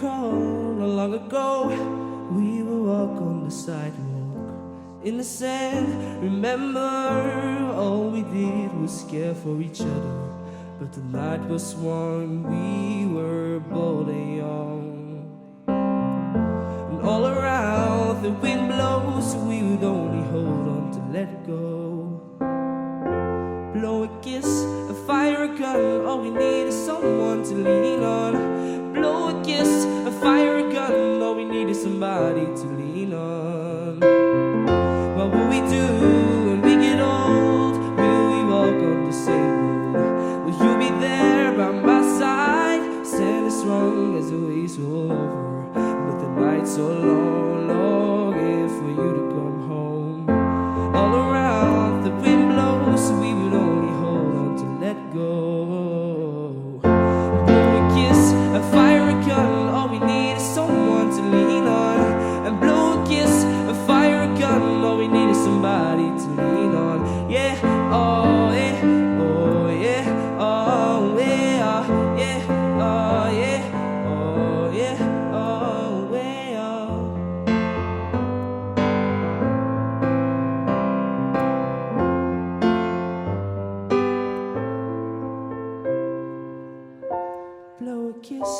recall not long ago, we would walk on the sidewalk in the sand. Remember, all we did was care for each other, but the night was warm, we were bold and young. And all around the wind blows, we would only hold on to let go. Blow a kiss, a fire, a gun, all we need is someone to lean on. Blow a kiss, a fire, a gun, all we need is somebody to lean on. What will we do when we get old? Will we walk on the same road? Will you be there by my side? Stand as strong as the waves roll over, but the night's so long, longing for you to come home. All around the wind blows, we would only hold on to let go. Blow a kiss, a fire, a gun, all we need is someone to lean on. And blow a kiss, a fire, a gun, all we need is somebody to lean on. Yeah, oh yeah, oh yeah, oh yeah, oh yeah, oh yeah, oh yeah, oh yeah. Blow a kiss,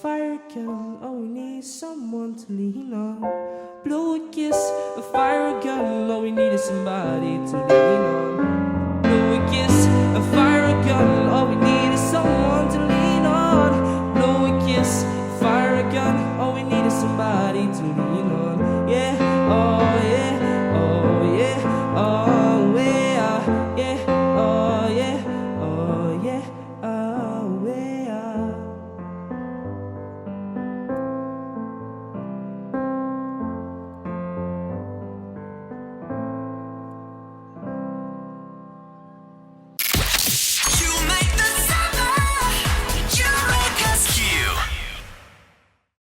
fire gun, all we need is someone to lean on. Blow a kiss, a fire gun, all we need is somebody to lean on.